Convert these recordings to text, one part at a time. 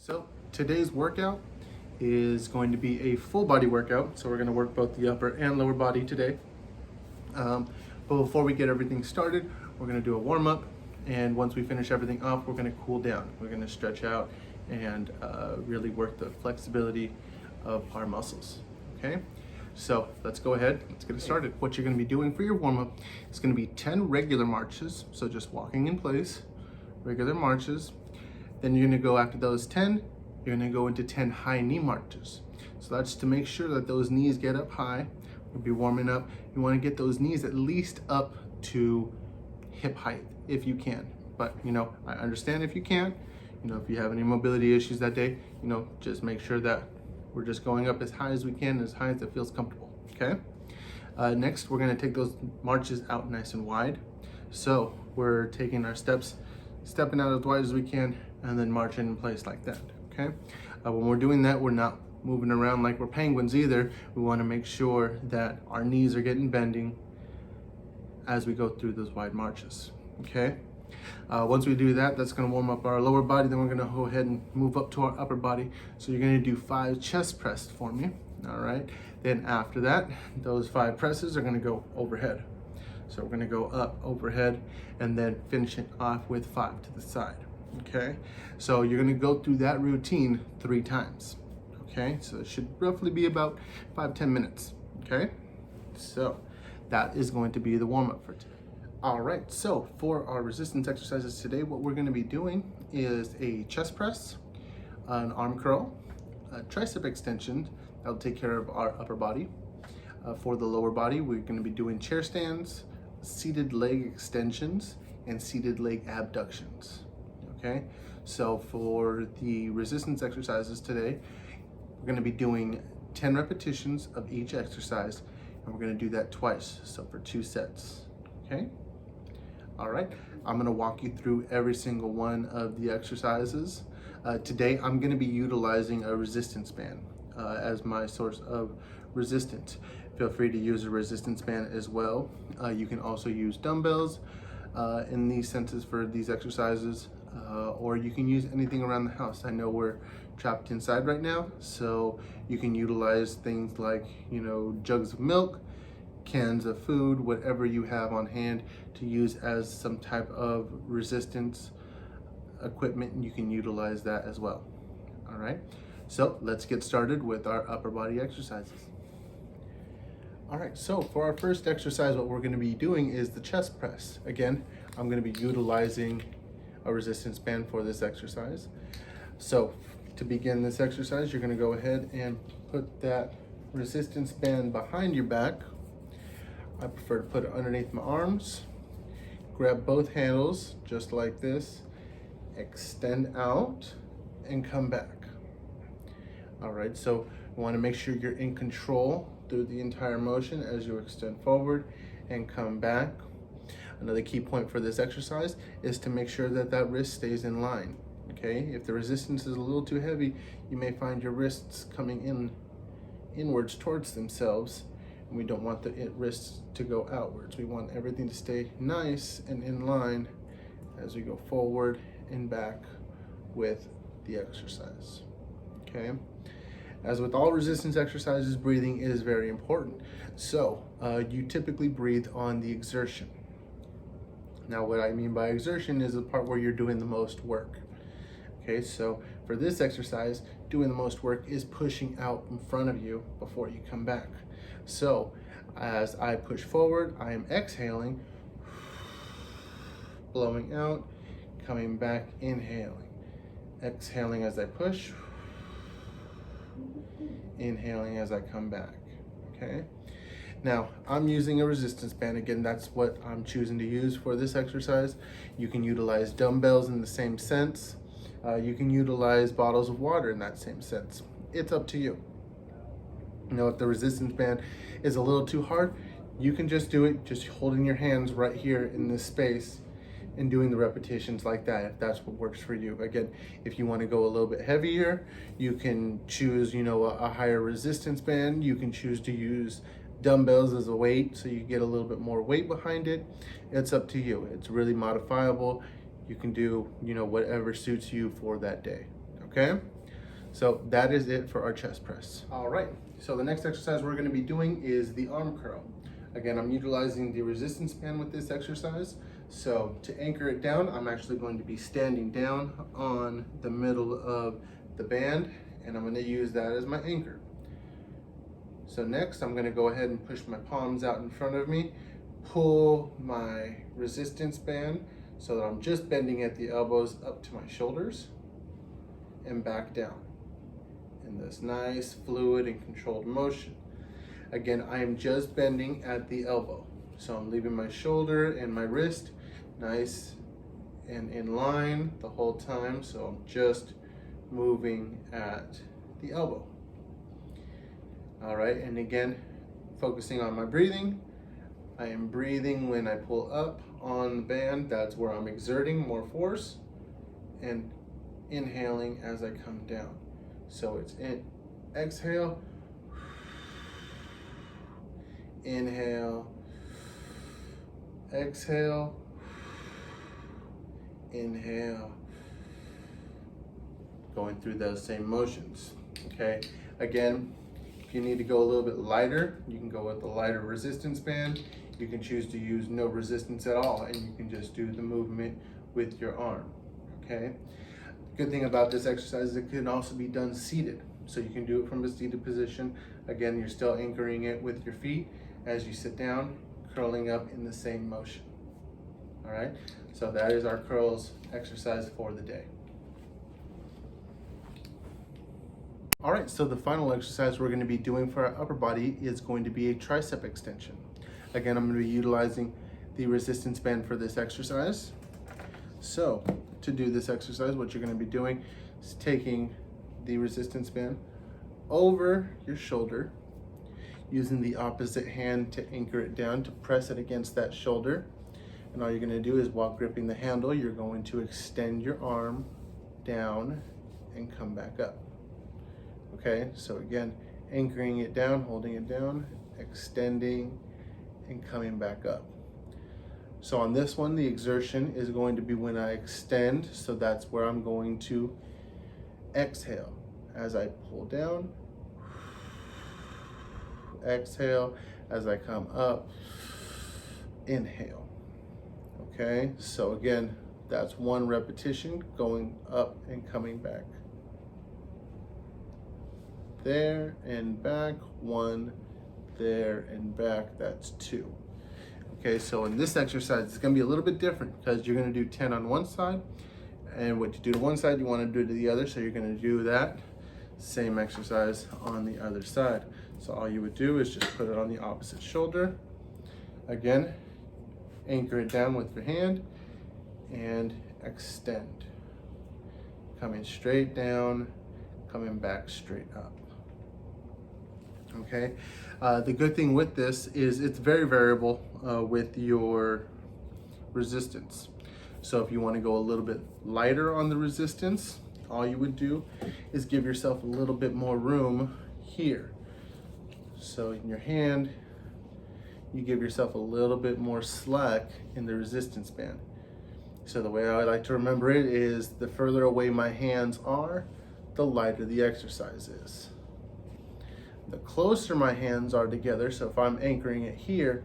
So today's workout is going to be a full body workout. So we're going to work both the upper and lower body today. But before we get everything started, we're going to do a warm up. And once we finish everything off, we're going to cool down. We're going to stretch out and really work the flexibility of our muscles. Okay, so let's go ahead. Let's get it started. What you're going to be doing for your warm up is going to be 10 regular marches. So just walking in place, regular marches. Then you're going to go after those 10, you're going to go into 10 high knee marches. So that's to make sure that those knees get up high. You'll be warming up. You want to get those knees at least up to hip height if you can. But I understand if you can't. If you have any mobility issues that day, just make sure that we're just going up as high as we can, as high as it feels comfortable. Okay. Next, we're going to take those marches out nice and wide. So we're taking our steps, stepping out as wide as we can, and then marching in place like that. Okay. When we're doing that, we're not moving around like we're penguins either. We want to make sure that our knees are getting bending as we go through those wide marches. Okay. Once we do that, that's going to warm up our lower body. Then we're going to go ahead and move up to our upper body. So you're going to do 5 chest press for me. All right. Then after that, those 5 presses are going to go overhead. So we're going to go up, overhead, and then finish it off with 5 to the side. Okay. So you're going to go through that routine 3 times. Okay. So it should roughly be about 5-10 minutes. Okay. So that is going to be the warm up for today. All right, so for our resistance exercises today, what we're going to be doing is a chest press, an arm curl, a tricep extension. That'll take care of our upper body. For the lower body, we're going to be doing chair stands, seated leg extensions, and seated leg abductions. Okay, so for the resistance exercises today, we're going to be doing 10 repetitions of each exercise, and we're going to do that twice, so for 2 sets. Okay. All right, I'm going to walk you through every single one of the exercises. Today, I'm going to be utilizing a resistance band as my source of resistance. Feel free to use a resistance band as well. You can also use dumbbells in these senses for these exercises, or you can use anything around the house. I know we're trapped inside right now, so you can utilize things like, jugs of milk, cans of food, whatever you have on hand to use as some type of resistance equipment, and you can utilize that as well. All right, so let's get started with our upper body exercises. All right, so for our first exercise, what we're going to be doing is the chest press. Again, I'm going to be utilizing a resistance band for this exercise. So to begin this exercise, you're going to go ahead and put that resistance band behind your back. I prefer to put it underneath my arms. Grab both handles just like this, extend out and come back. All right, so you want to make sure you're in control through the entire motion as you extend forward and come back. Another key point for this exercise is to make sure that that wrist stays in line. Okay, if the resistance is a little too heavy, you may find your wrists coming inwards towards themselves. We don't want the wrists to go outwards. We want everything to stay nice and in line as we go forward and back with the exercise. Okay. As with all resistance exercises, breathing is very important. So you typically breathe on the exertion. Now, what I mean by exertion is the part where you're doing the most work. Okay, so for this exercise, doing the most work is pushing out in front of you before you come back. So as I push forward, I am exhaling, blowing out, coming back, inhaling, exhaling as I push, inhaling as I come back. Okay. Now, I'm using a resistance band. Again, that's what I'm choosing to use for this exercise. You can utilize dumbbells in the same sense. You can utilize bottles of water in that same sense. It's up to you. If the resistance band is a little too hard, you can just do it just holding your hands right here in this space and doing the repetitions like that, if that's what works for you. Again, if you want to go a little bit heavier, you can choose, a higher resistance band. You can choose to use dumbbells as a weight, so you get a little bit more weight behind it. It's up to you. It's really modifiable. You can do, whatever suits you for that day. Okay? So that is it for our chest press. All right, so the next exercise we're gonna be doing is the arm curl. Again, I'm utilizing the resistance band with this exercise. So to anchor it down, I'm actually going to be standing down on the middle of the band, and I'm gonna use that as my anchor. So next, I'm gonna go ahead and push my palms out in front of me, pull my resistance band so that I'm just bending at the elbows up to my shoulders, and back down in this nice fluid and controlled motion. Again, I am just bending at the elbow. So I'm leaving my shoulder and my wrist nice and in line the whole time. So I'm just moving at the elbow. All right, and again, focusing on my breathing. I am breathing when I pull up on the band. That's where I'm exerting more force, and inhaling as I come down. So it's exhale, inhale, exhale, inhale, going through those same motions, okay? Again, if you need to go a little bit lighter, you can go with the lighter resistance band. You can choose to use no resistance at all, and you can just do the movement with your arm, okay? Good thing about this exercise is it can also be done seated. So you can do it from a seated position. Again, you're still anchoring it with your feet as you sit down, curling up in the same motion. All right, so that is our curls exercise for the day. All right, so the final exercise we're gonna be doing for our upper body is going to be a tricep extension. Again, I'm gonna be utilizing the resistance band for this exercise. So to do this exercise, what you're gonna be doing is taking the resistance band over your shoulder, using the opposite hand to anchor it down, to press it against that shoulder. And all you're gonna do is, while gripping the handle, you're going to extend your arm down and come back up. Okay, so again, anchoring it down, holding it down, extending, and coming back up. So on this one, the exertion is going to be when I extend, so that's where I'm going to exhale. As I pull down, exhale. As I come up, inhale. Okay, so again, that's one repetition, going up and coming back. There and back, one, there and back, that's two. Okay, so in this exercise, it's gonna be a little bit different because you're gonna do 10 on one side, and what you do to one side, you wanna do to the other, so you're gonna do that same exercise on the other side. So all you would do is just put it on the opposite shoulder. Again, anchor it down with your hand and extend. Coming straight down, coming back straight up. Okay, the good thing with this is it's very variable with your resistance. So if you want to go a little bit lighter on the resistance, all you would do is give yourself a little bit more room here. So in your hand, you give yourself a little bit more slack in the resistance band. So the way I like to remember it is, the further away my hands are, the lighter the exercise is. The closer my hands are together, so if I'm anchoring it here,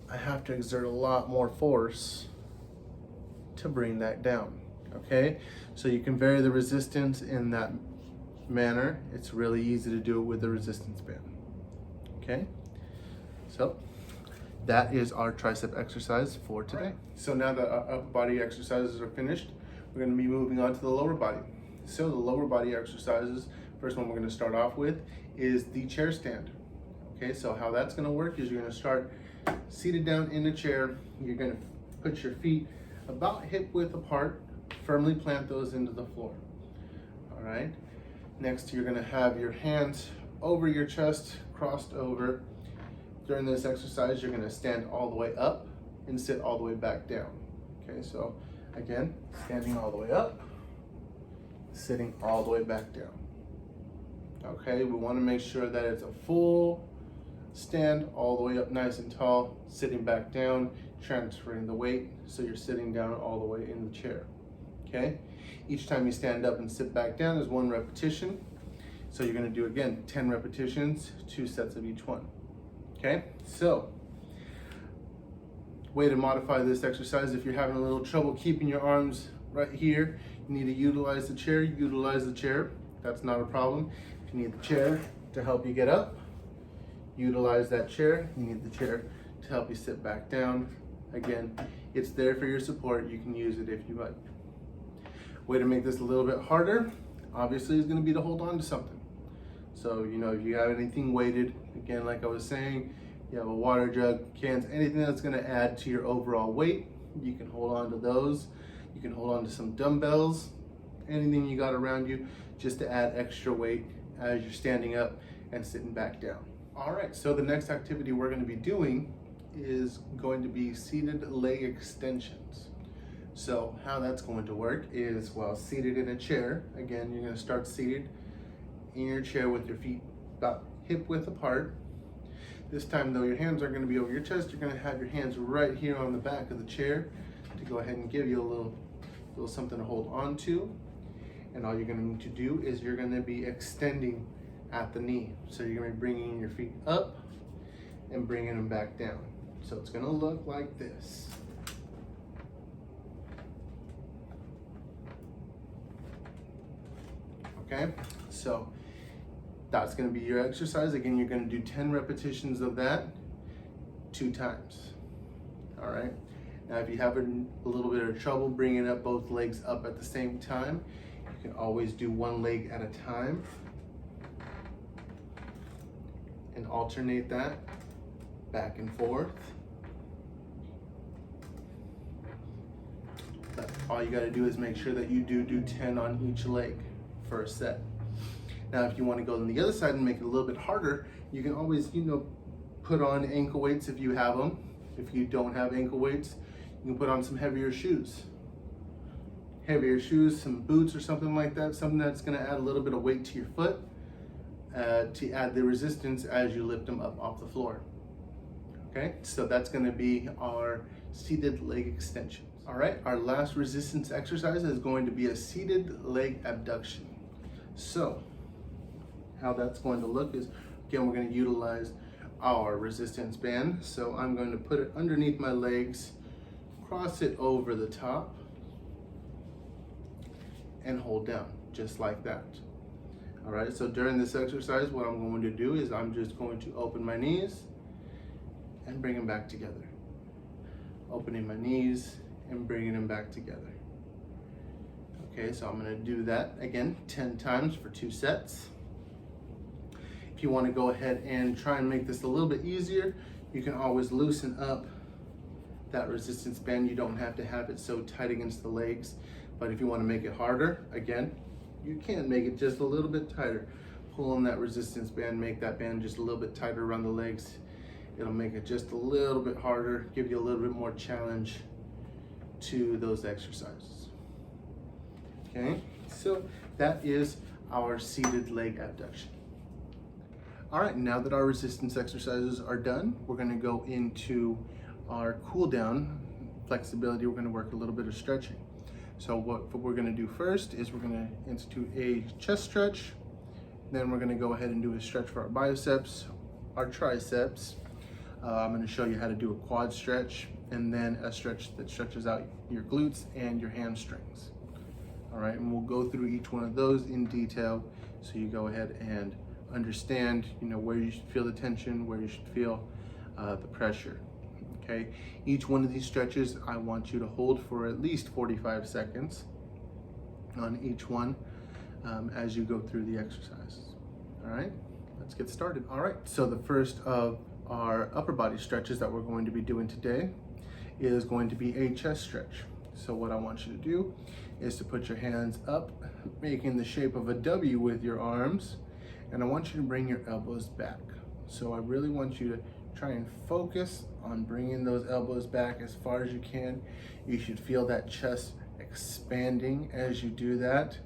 I have to exert a lot more force to bring that down, okay? So you can vary the resistance in that manner. It's really easy to do it with the resistance band, okay? So that is our tricep exercise for today. So now that our upper body exercises are finished, we're gonna be moving on to the lower body. So the lower body exercises, first one we're gonna start off with is the chair stand. Okay, so how that's gonna work is, you're gonna start seated down in a chair. You're gonna put your feet about hip width apart, firmly plant those into the floor. All right, next you're gonna have your hands over your chest, crossed over. During this exercise, you're gonna stand all the way up and sit all the way back down. Okay, so again, standing all the way up, sitting all the way back down. Okay, we wanna make sure that it's a full stand all the way up nice and tall, sitting back down, transferring the weight so you're sitting down all the way in the chair. Okay, each time you stand up and sit back down is one repetition. So you're gonna do, again, 10 repetitions, 2 sets of each one. Okay, so way to modify this exercise, if you're having a little trouble keeping your arms right here, you need to utilize the chair, That's not a problem. If you need the chair to help you get up, utilize that chair. You need the chair to help you sit back down. Again, it's there for your support. You can use it if you like. Way to make this a little bit harder, obviously, is going to be to hold on to something. So, if you have anything weighted, again, like I was saying, you have a water jug, cans, anything that's going to add to your overall weight, you can hold on to those. You can hold on to some dumbbells, anything you got around you, just to add extra weight as you're standing up and sitting back down. All right, so the next activity we're going to be doing is going to be seated leg extensions. So how that's going to work is, while seated in a chair, again, you're going to start seated in your chair with your feet about hip width apart. This time though, your hands aren't going to be over your chest. You're going to have your hands right here on the back of the chair to go ahead and give you a little something to hold on to. And all you're going to need to do is you're going to be extending at the knee. So you're going to be bringing your feet up and bringing them back down. So it's going to look like this. Okay, so that's going to be your exercise. Again, you're going to do 10 repetitions of that 2 times. All right. Now, if you have a little bit of trouble bringing up both legs up at the same time, you can always do one leg at a time and alternate that back and forth. But all you got to do is make sure that you do 10 on each leg for a set. Now, if you want to go on the other side and make it a little bit harder, you can always, put on ankle weights if you have them. If you don't have ankle weights, you can put on some heavier shoes. Some boots or something like that, something that's going to add a little bit of weight to your foot to add the resistance as you lift them up off the floor. Okay, so that's going to be our seated leg extensions. All right, our last resistance exercise is going to be a seated leg abduction. So how that's going to look is, again, we're going to utilize our resistance band. So I'm going to put it underneath my legs, cross it over the top, and hold down, just like that. All right, so during this exercise, what I'm going to do is I'm just going to open my knees and bring them back together. Opening my knees and bringing them back together. Okay, so I'm going to do that again 10 times for 2 sets. If you want to go ahead and try and make this a little bit easier, you can always loosen up that resistance band. You don't have to have it so tight against the legs. But if you want to make it harder, again, you can make it just a little bit tighter. Pull on that resistance band, make that band just a little bit tighter around the legs. It'll make it just a little bit harder, give you a little bit more challenge to those exercises. Okay, so that is our seated leg abduction. All right, now that our resistance exercises are done, we're going to go into our cool down flexibility. We're going to work a little bit of stretching. So what we're going to do first is we're going to institute a chest stretch. Then we're going to go ahead and do a stretch for our biceps, our triceps. I'm going to show you how to do a quad stretch, and then a stretch that stretches out your glutes and your hamstrings. All right, and we'll go through each one of those in detail so you go ahead and understand, where you should feel the tension, where you should feel the pressure. Okay, each one of these stretches, I want you to hold for at least 45 seconds on each one as you go through the exercises. All right, let's get started. All right, so the first of our upper body stretches that we're going to be doing today is going to be a chest stretch. So what I want you to do is to put your hands up, making the shape of a W with your arms, and I want you to bring your elbows back. So I really want you to try and focus on bringing those elbows back as far as you can. You should feel that chest expanding as you do that.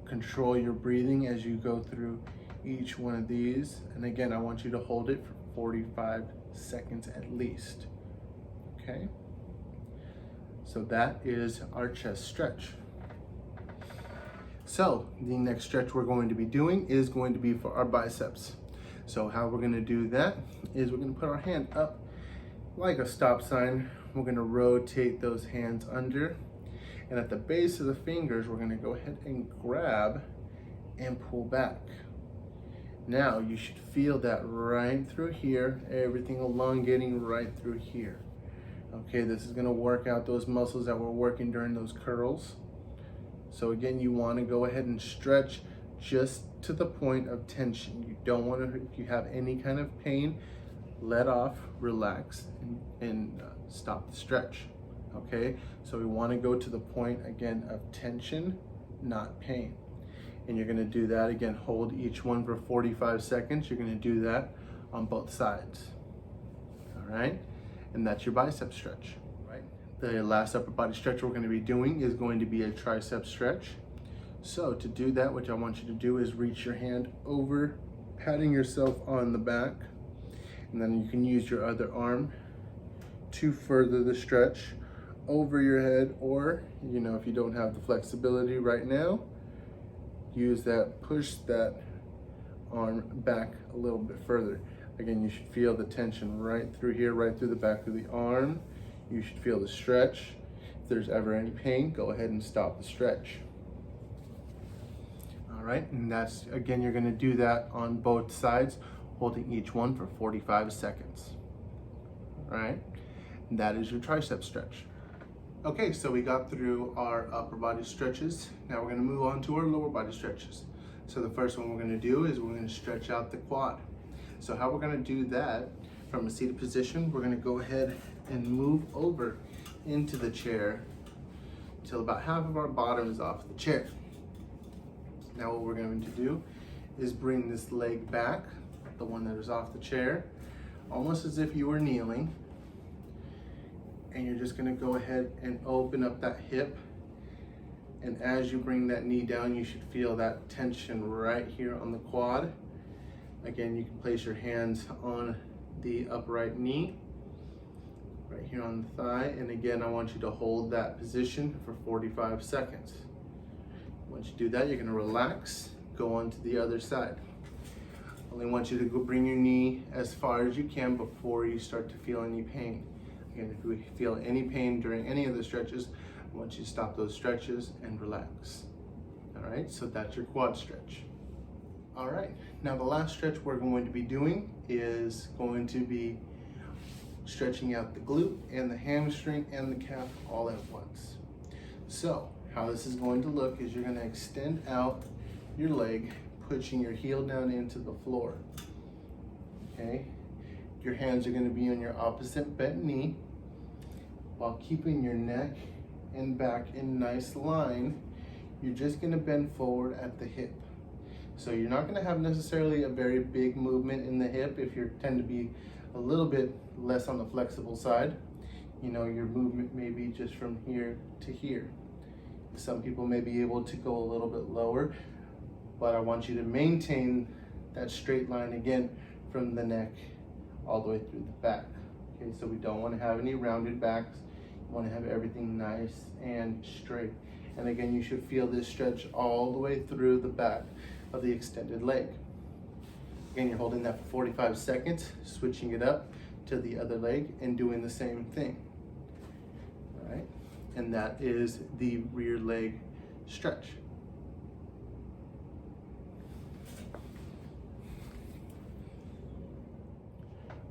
Control your breathing as you go through each one of these. And again, I want you to hold it for 45 seconds at least. Okay? So that is our chest stretch. So the next stretch we're going to be doing is going to be for our biceps. So how we're gonna do that is we're gonna put our hand up like a stop sign. We're gonna rotate those hands under, and at the base of the fingers, we're gonna go ahead and grab and pull back. Now you should feel that right through here, everything elongating right through here. Okay, this is gonna work out those muscles that we're working during those curls. So again, you wanna go ahead and stretch just to the point of tension. You don't want to, if you have any kind of pain, let off, relax, and stop the stretch. Okay, so we want to go to the point again of tension, not pain. And you're going to do that again, hold each one for 45 seconds. You're going to do that on both sides. All right, and that's your bicep stretch. Right, the last upper body stretch we're going to be doing is going to be a tricep stretch. So to do that, what I want you to do is reach your hand over, patting yourself on the back, and then you can use your other arm to further the stretch over your head, or, you know, if you don't have the flexibility right now, use that, push that arm back a little bit further. Again, you should feel the tension right through here, right through the back of the arm. You should feel the stretch. If there's ever any pain, go ahead and stop the stretch. All right, and that's, again, you're gonna do that on both sides, holding each one for 45 seconds. All right, and that is your tricep stretch. Okay, so we got through our upper body stretches. Now we're gonna move on to our lower body stretches. So the first one we're gonna do is we're gonna stretch out the quad. So how we're gonna do that, from a seated position, we're gonna go ahead and move over into the chair till about half of our bottom is off the chair. Now what we're going to do is bring this leg back, the one that is off the chair, almost as if you were kneeling. And you're just going to go ahead and open up that hip. And as you bring that knee down, you should feel that tension right here on the quad. Again, you can place your hands on the upright knee, right here on the thigh. And again, I want you to hold that position for 45 seconds. Once you do that, you're gonna relax, go on to the other side. I only want you to go bring your knee as far as you can before you start to feel any pain. Again, if you feel any pain during any of the stretches, I want you to stop those stretches and relax. All right, so that's your quad stretch. All right, now the last stretch we're going to be doing is going to be stretching out the glute and the hamstring and the calf all at once. So how this is going to look is you're going to extend out your leg, pushing your heel down into the floor. Okay, your hands are going to be on your opposite bent knee while keeping your neck and back in nice line. You're just going to bend forward at the hip. So you're not going to have necessarily a very big movement in the hip if you tend to be a little bit less on the flexible side. You know, your movement may be just from here to here. Some people may be able to go a little bit lower, but I want you to maintain that straight line again from the neck all the way through the back. Okay, so we don't want to have any rounded backs. We want to have everything nice and straight. And again, you should feel this stretch all the way through the back of the extended leg. Again, you're holding that for 45 seconds, switching it up to the other leg and doing the same thing. All right, and that is the rear leg stretch.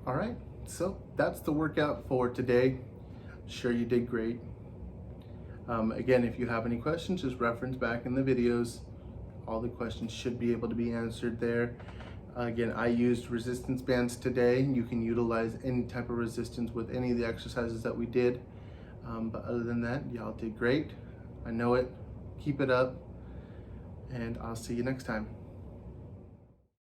All right, so that's the workout for today. Sure, you did great. Again, if you have any questions, just reference back in the videos. All the questions should be able to be answered there. Again, I used resistance bands today. You can utilize any type of resistance with any of the exercises that we did. But other than that, y'all did great. I know it. Keep it up, and I'll see you next time.